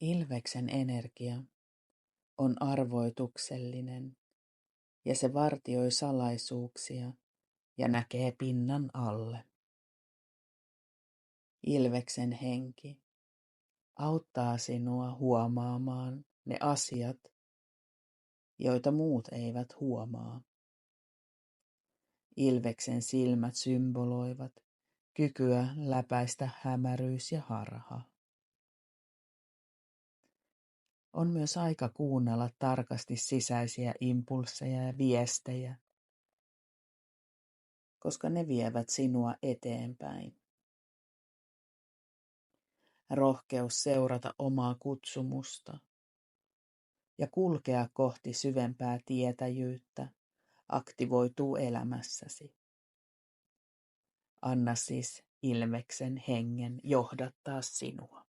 Ilveksen energia on arvoituksellinen ja se vartioi salaisuuksia ja näkee pinnan alle. Ilveksen henki auttaa sinua huomaamaan ne asiat, joita muut eivät huomaa. Ilveksen silmät symboloivat kykyä läpäistä hämäryys ja harha. On myös aika kuunnella tarkasti sisäisiä impulsseja ja viestejä, koska ne vievät sinua eteenpäin. Rohkeus seurata omaa kutsumusta ja kulkea kohti syvempää tietäjyyttä aktivoituu elämässäsi. Anna siis Ilveksen hengen johdattaa sinua.